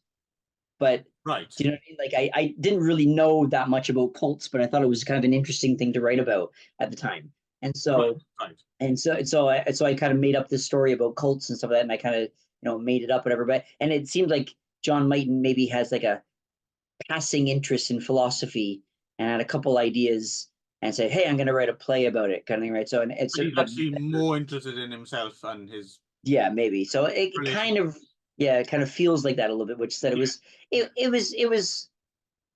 But right, do you know what I mean? Like, I didn't really know that much about cults, but I thought it was kind of an interesting thing to write about at the time. And right, so right. and so I kind of made up this story about cults and stuff like that, and I kind of made it up, whatever. But and it seemed like John Mighton maybe has like a passing interest in philosophy, and had a couple ideas, and said, "Hey, I'm going to write a play about it," kind of thing, right? So, and it's But he's but actually more interested in himself and his yeah, maybe. So it relation. kind of, yeah, it kind of feels like that a little bit, which said it Yeah, was yeah. it was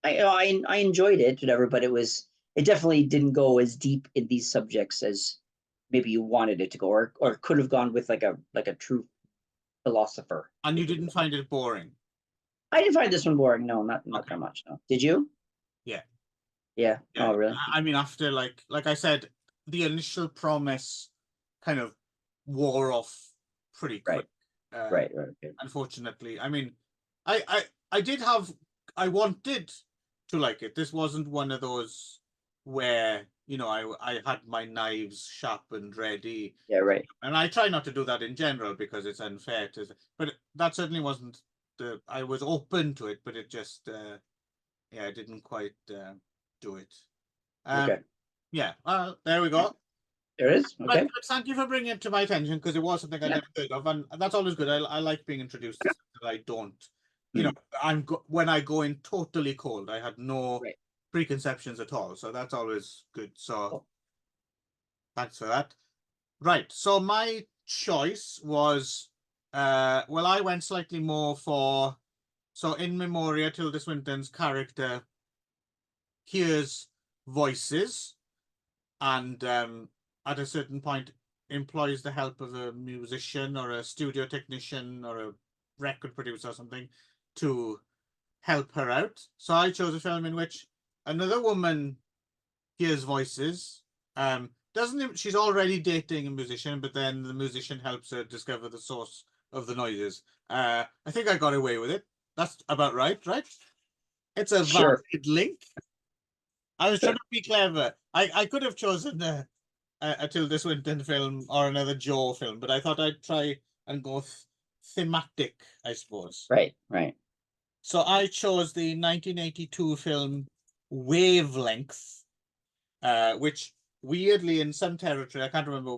I enjoyed it, whatever, but it definitely didn't go as deep in these subjects as maybe you wanted it to go, or could have gone with like a true philosopher, And you if you didn't will. find it boring. I didn't find this one boring. No, not Okay. that much. No. Did you? Yeah. Yeah. Yeah. Oh, really? I mean, after like I said, the initial promise kind of wore off pretty Right. quick. Um, Right. Okay. Unfortunately. I mean, I did have I wanted to like it. This wasn't one of those where, I had my knives sharpened ready. Yeah. Right. And I try not to do that in general because it's unfair but that certainly wasn't I was open to it, but it just yeah, I didn't quite do it. Um, Okay. yeah, there we go. There it is. But, Okay. but thank you for bringing it to my attention because it was something I Yeah. never heard of, and that's always good. I like being introduced to something that I don't. Mm. When I go in totally cold, I had no Right. preconceptions at all, so that's always good. So Cool. thanks for that. Right, so my choice was well, I went slightly more for, so in Memoria, Tilda Swinton's character hears voices and at a certain point employs the help of a musician or a studio technician or a record producer or something to help her out. So I chose a film in which another woman hears voices. She's already dating a musician, but then the musician helps her discover the source of the noises. I think I got away with it. That's about right? It's a Sure. valid link. I was trying to be clever. I could have chosen a Tilda Swinton film or another Joe film, but I thought I'd try and go thematic, I suppose. Right. So I chose the 1982 film Wavelength, which weirdly in some territory, I can't remember,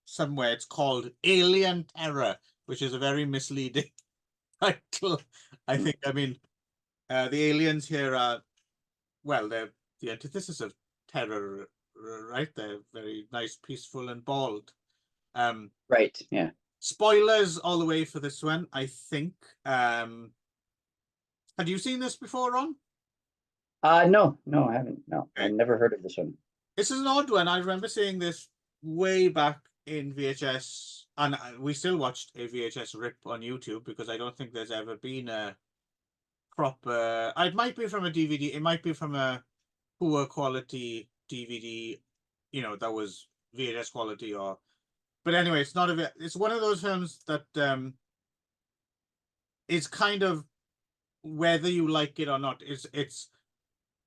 somewhere it's called Alien Terror, which is a very misleading title. I think, I mean, the aliens here are, well, they're the antithesis of terror, right? They're very nice, peaceful, and bald. Right. Yeah. Spoilers all the way for this one, I think. Had you seen this before, Ron? No, I haven't. No, Okay. I've never heard of this one. This is an odd one. I remember seeing this way back in VHS, and we still watched a VHS rip on YouTube because I don't think there's ever been a proper. It might be from a DVD. It might be from a poor quality DVD. You know, that was VHS quality, or. But anyway, it's not a. It's one of those films that is kind of, whether you like it or not, it's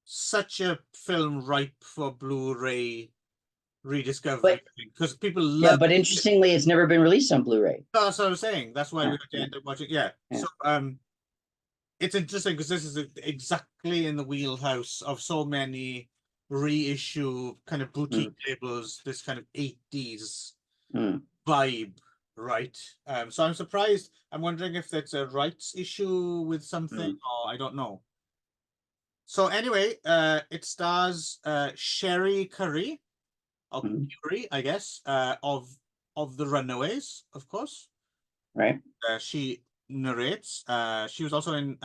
such a film ripe for Blu-ray rediscovery, because people love. Yeah, but interestingly, it's never been released on Blu-ray. That's what I was saying. That's why we had to end up watching. Yeah. So it's interesting because this is exactly in the wheelhouse of so many reissue kind of boutique labels, this kind of 80s vibe, right? So I'm surprised. I'm wondering if that's a rights issue with something, or I don't know. So anyway, it stars Sherry Curry, or Curry, I guess, of The Runaways, of course. Right. She narrates. She was also in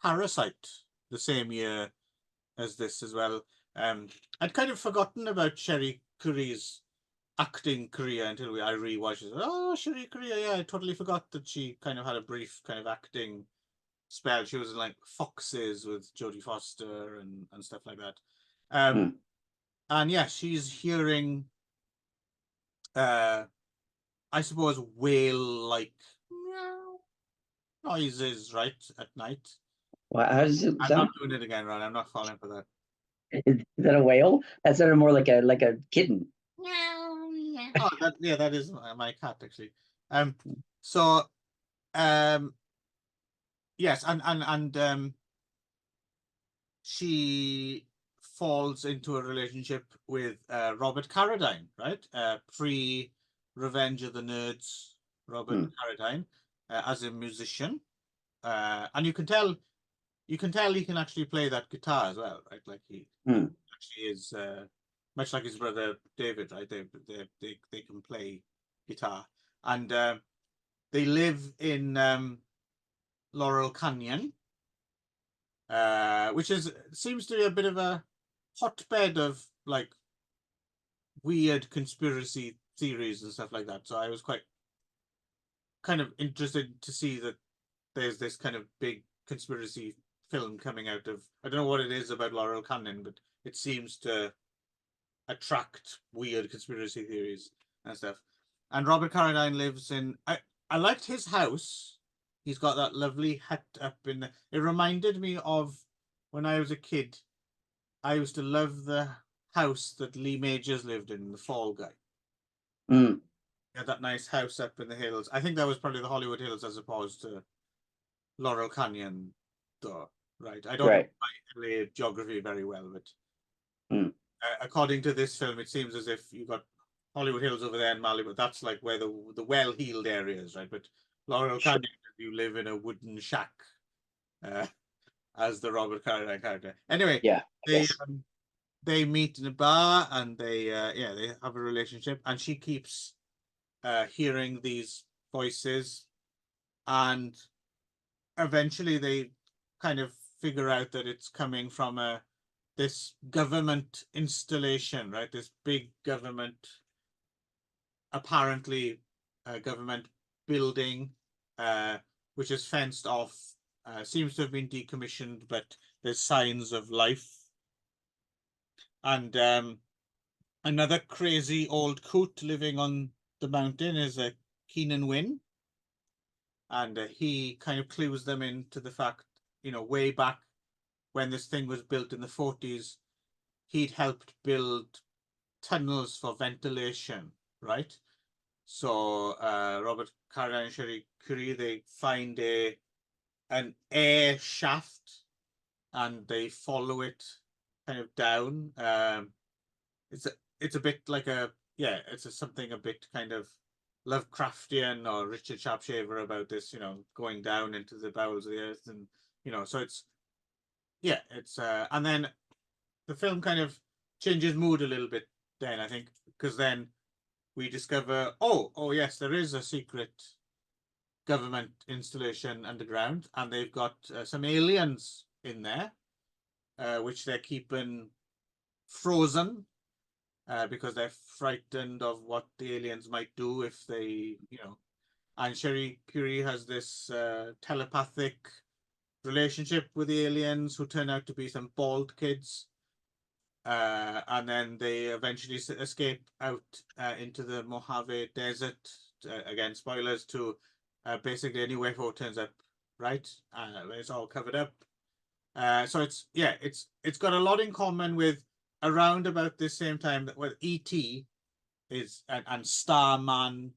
Parasite the same year as this as well. I'd kind of forgotten about Sherry Curry's acting career until I rewatched it. Oh, Sherry Curry, yeah, I totally forgot that she kind of had a brief kind of acting spell. She was in like Foxes with Jodie Foster and stuff like that. And yeah, she's hearing I suppose whale-like noises right at night. Well, how does it I'm sound? not doing it again, Ron. I'm not falling for that. Is that a whale? That sounded more like a kitten. Oh, that is my cat actually. So, yes, and she falls into a relationship with Robert Carradine, right? Pre-Revenge of the Nerds, Robert Carradine, as a musician, and you can tell he can actually play that guitar as well, right? Like he actually is much like his brother David, right? They can play guitar, and they live in Laurel Canyon, which seems to be a bit of a hotbed of like weird conspiracy theories and stuff like that. So I was quite kind of interested to see that there's this kind of big conspiracy film coming out of, I don't know what it is about Laurel Canyon, but it seems to attract weird conspiracy theories and stuff. And Robert Carradine lives in, I liked his house. He's got that lovely hut up in the, it reminded me of when I was a kid. I used to love the house that Lee Majors lived in, the Fall Guy. He had that nice house up in the hills. I think that was probably the Hollywood Hills as opposed to Laurel Canyon, though, right? I don't know my LA geography very well, but according to this film, it seems as if you got Hollywood Hills over there in Malibu. That's like where the well-heeled areas, right? But Laurel Canyon, you live in a wooden shack, as the Robert Carradine character. Anyway, they meet in a bar and they have a relationship, and she keeps hearing these voices, and eventually they kind of figure out that it's coming from this government installation, right? This big government, apparently a government building, which is fenced off, seems to have been decommissioned, but there's signs of life. And another crazy old coot living on the mountain is a Keenan Wynn. And he kind of clues them into the fact, way back when this thing was built in the 40s, he'd helped build tunnels for ventilation, right? So Robert Carradine and Cherie Curie, they find an air shaft and they follow it kind of down. It's a bit like it's something a bit kind of Lovecraftian or Richard Sharpshaver about this, going down into the bowels of the earth, and so it's and then the film kind of changes mood a little bit then, I think, because then we discover, oh yes, there is a secret government installation underground, and they've got some aliens in there, which they're keeping frozen because they're frightened of what the aliens might do if they, and Cherie Curie has this telepathic relationship with the aliens who turn out to be some bald kids. And then they eventually escape out into the Mojave Desert. Again, spoilers to basically a new UFO turns up, right? It's all covered up. So it's got a lot in common with around about the same time that E.T. is and Starman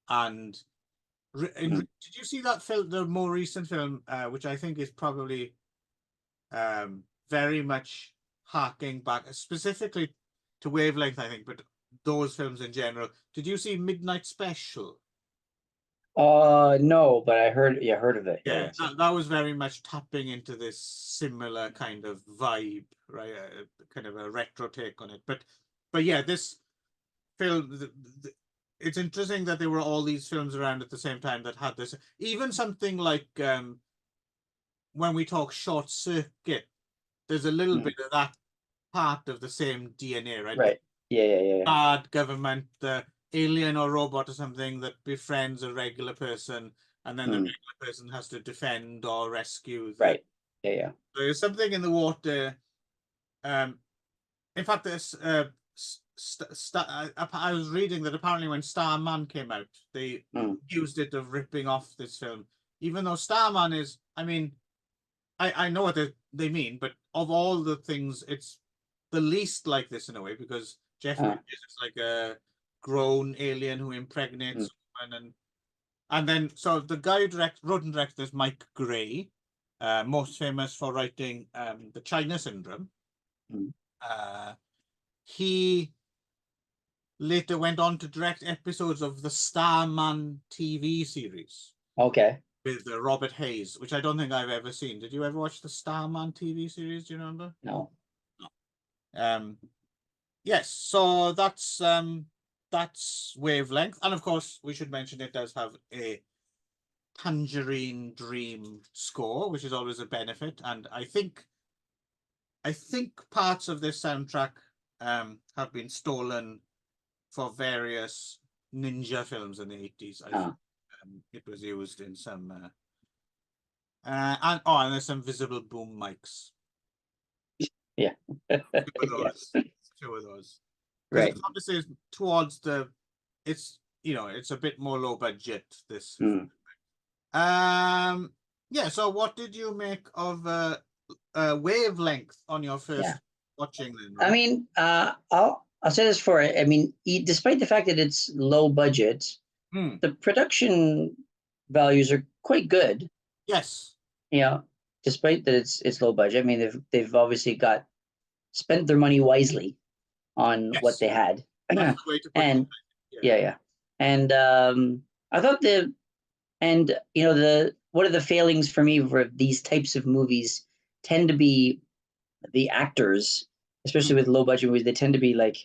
and did you see that film, the more recent film, which I think is probably very much harking back specifically to Wavelength, I think, but those films in general. Did you see Midnight Special? No, but I heard of it. Yeah, that was very much tapping into this similar kind of vibe, right? Kind of a retro take on it. But yeah, this film, it's interesting that there were all these films around at the same time that had this. Even something like when we talk Short Circuit, there's a little bit of that part of the same DNA, right? Right. Yeah. Bad government, the alien or robot or something that befriends a regular person, and then the regular person has to defend or rescue. Right. Yeah. There's something in the water. In fact, this I was reading that apparently when Starman came out, they accused it of ripping off this film, even though Starman is, I mean, I know what they mean, but of all the things, it's the least like this in a way, because Jeff Bridges is like a grown alien who impregnates someone, and then so the guy who wrote and directed is Mike Gray, most famous for writing the China Syndrome. He later went on to direct episodes of the Starman TV series. Okay. With Robert Hayes, which I don't think I've ever seen. Did you ever watch the Starman TV series? Do you remember? No. Yes, so that's Wavelength, and of course we should mention it does have a Tangerine Dream score, which is always a benefit, and I think parts of this soundtrack have been stolen for various ninja films in the 80s. I think it was used in some and there's some visible boom mics. Yeah. Two of those. Right. Obviously towards it's a bit more low budget, this. Yeah, so what did you make of Wavelength on your first watching then? Right? I mean, I'll say this for it. I mean, despite the fact that it's low budget, the production values are quite good. Yes. Despite that it's low budget. I mean, they've obviously spent their money wisely on what they had. That's the way to put and it. And I thought one of the failings for me for these types of movies tend to be the actors, especially with low budget movies. They tend to be like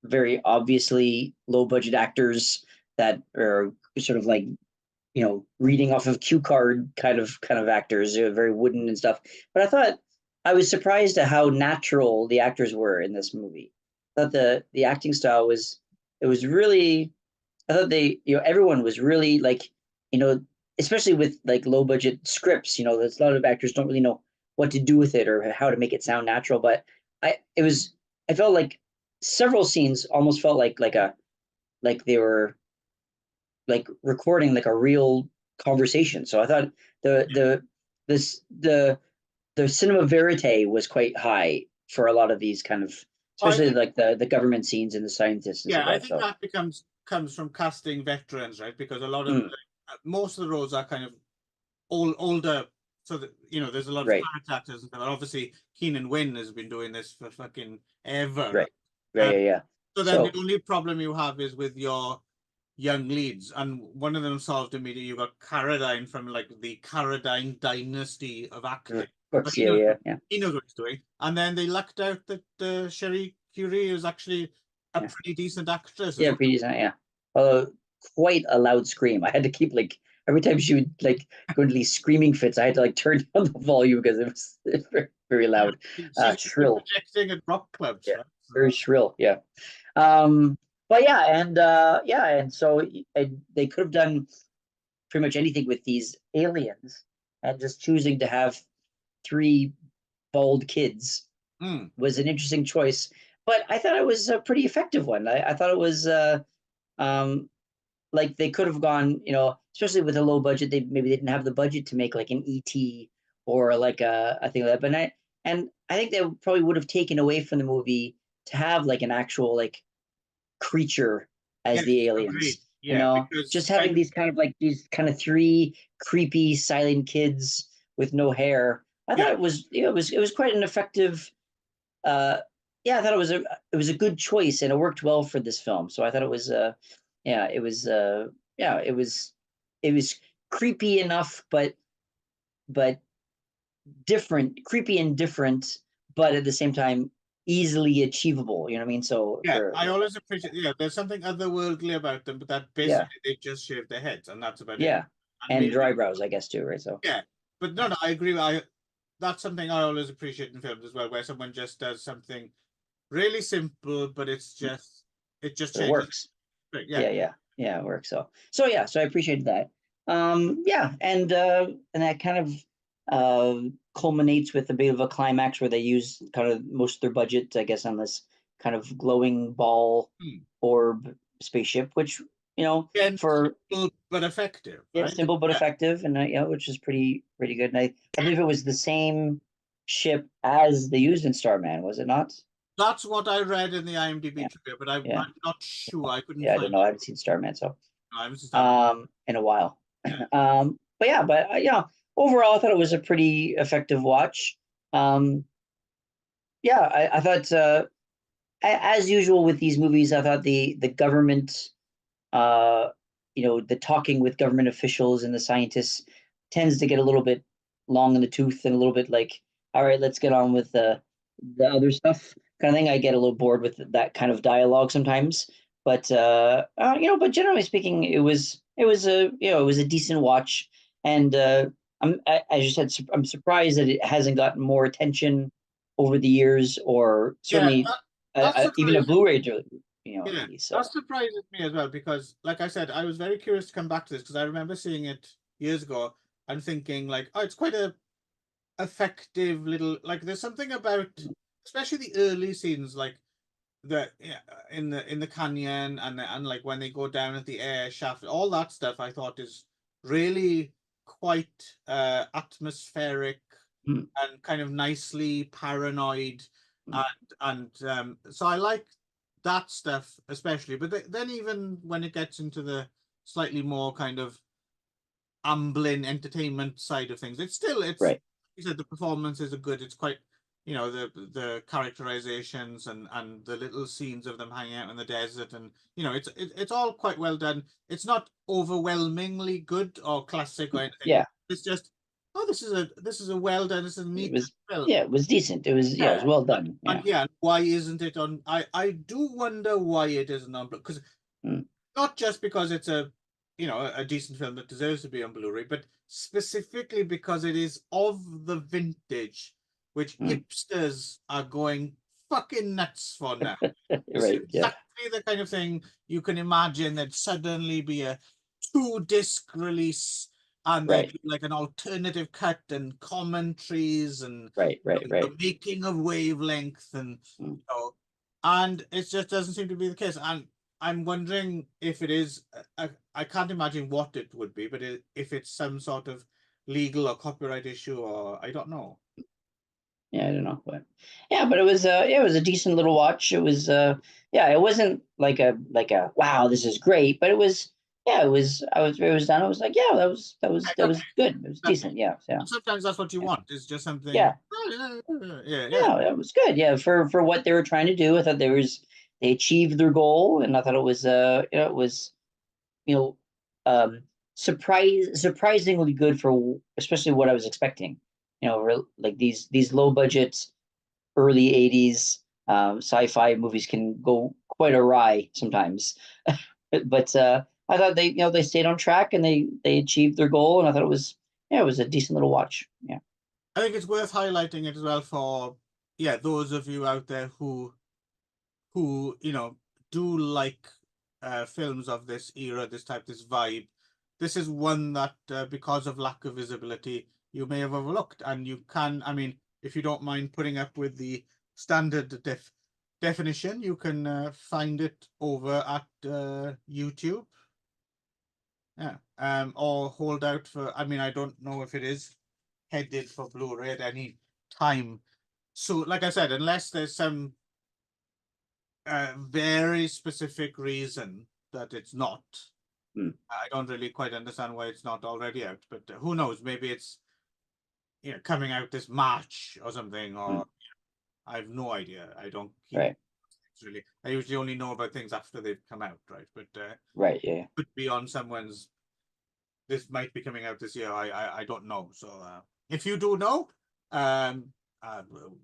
very obviously low budget actors that are sort of like reading off of cue card kind of actors, very wooden and stuff. But I was surprised at how natural the actors were in this movie. I thought the acting style was really. I thought everyone was really like, especially with like low budget scripts. There's a lot of actors don't really know what to do with it or how to make it sound natural. But I felt like several scenes almost felt like they were like recording like a real conversation. So I thought this the cinema verite was quite high for a lot of these kind of, especially like the government scenes and the scientists and yeah, stuff. I think that comes from casting veterans, right? Because a lot of most of the roles are kind of older, so that there's a lot of Right. character actors and stuff. And obviously, Keenan Wynn has been doing this for fucking ever. Right. Yeah. So then the only problem you have is with your young leads, and one of them solved immediately. You got Carradine from like the Carradine dynasty of acting. Of course, He yeah. knows what he's doing. And then they lucked out that Sherry Curie is actually a pretty decent actress. Yeah, pretty decent, yeah. Although quite a loud scream. I had to keep like every time she would like go into these screaming fits, I had to like turn down the volume because it was very, very loud. She's shrill. projecting at rock clubs, yeah, right? very shrill, yeah. But yeah, and so they could have done pretty much anything with these aliens, and just choosing to have 3 bald kids was an interesting choice. But I thought it was a pretty effective one. I thought it was like they could have gone, especially with a low budget. Maybe they didn't have the budget to make like an ET or like a thing like that. But I think they probably would have taken away from the movie to have like an actual like creature as the aliens. Agreed. Yeah, just having these kind of 3 creepy silent kids with no hair. I thought it was quite an effective. I thought it was a good choice, and it worked well for this film. So I thought it was it was creepy enough, but different, creepy and different, but at the same time easily achievable. You know what I mean? So I always appreciate. There's something otherworldly about them, but that basically they just shave their heads, and that's about it. And dry brows, I guess, too, right? So but no, I agree. That's something I always appreciate in films as well, where someone just does something really simple, but it just changes. It works. It works. So I appreciated that. And that kind of culminates with a bit of a climax where they use kind of most of their budget, I guess, on this kind of glowing ball orb spaceship, which for simple but effective. Right? Simple but effective, and which is pretty good. And I believe it was the same ship as they used in Starman, was it not? That's what I read in the IMDb trivia, but I'm not sure. I couldn't. I don't know. I haven't seen Starman, so no, I haven't seen Starman. in a while. But overall, I thought it was a pretty effective watch. I thought, as usual with these movies, I thought the government, the talking with government officials and the scientists tends to get a little bit long in the tooth and a little bit like, all right, let's get on with the other stuff kind of thing. I get a little bored with that kind of dialogue sometimes, but but generally speaking, it was a decent watch, and as you said, I'm surprised that it hasn't gotten more attention over the years, or certainly even a Blu-ray, release. That surprises me as well, because like I said, I was very curious to come back to this because I remember seeing it years ago and thinking like, oh, it's quite a effective little, like there's something about especially the early scenes, like in the canyon and like when they go down at the air shaft, all that stuff I thought is really quite atmospheric and kind of nicely paranoid, and so I like that stuff especially. But then even when it gets into the slightly more kind of ambling entertainment side of things, it's right. You said the performances are good. It's quite, the characterizations and the little scenes of them hanging out in the desert, and it's all quite well done. It's not overwhelmingly good or classic or anything. It's just, oh, this is a well done. This is a neat film. It was decent. It was it was well done. And why isn't it on? I do wonder why it isn't on, because not just because it's a a decent film that deserves to be on Blu-ray, but specifically because it is of the vintage which hipsters are going fucking nuts for now. It's Right. Yeah. exactly the kind of thing you can imagine there'd suddenly be a 2-disc release and there'd Right. be like an alternative cut and commentaries and Right. Right. the Right. making of Wavelength and and it just doesn't seem to be the case. And I'm wondering if it is. I can't imagine what it would be, but if it's some sort of legal or copyright issue, or I don't know. Yeah, I don't know, but yeah, but it was a decent little watch. It was yeah, it wasn't like a wow, this is great, but it was it was done. I was like, yeah, that was good. It was decent. Yeah, yeah, Sometimes that's what you yeah, want. Is just something. yeah. Yeah. Yeah, it was good. Yeah, for what they were trying to do, I thought they achieved their goal, and I thought it was it was you know surprisingly good for especially what I was expecting. Like these low budget early 80s sci-fi movies can go quite awry sometimes. But I thought they stayed on track and they achieved their goal, and I thought it was a decent little watch. Yeah. I think it's worth highlighting it as well for those of you out there who do like films of this era, this type, this vibe. This is one that because of lack of visibility you may have overlooked, and you can, I mean, if you don't mind putting up with the standard definition, you can find it over at YouTube. Yeah. Or hold out for, I mean, I don't know if it is headed for Blu-ray at any time. So, like I said, unless there's some very specific reason that it's not, I don't really quite understand why it's not already out. But who knows? Maybe it's coming out this March or something, or I have no idea. I don't keep Right. really. I usually only know about things after they've come out, right? But Right. Yeah. could be on someone's. This might be coming out this year. I don't know. So if you do know,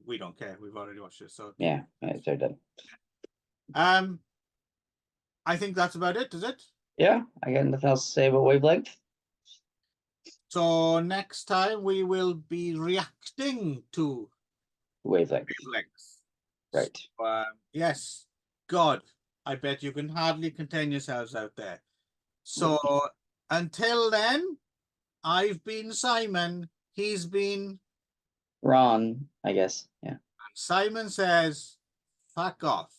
we don't care. We've already watched it. So Yeah. They're done. I think that's about it. Is it? Yeah. I got nothing else to say about Wavelength. So next time we will be reacting to Wavelength. Right. So, yes. God, I bet you can hardly contain yourselves out there. So until then, I've been Simon. He's been Ron, I guess. Yeah. Simon says, fuck off.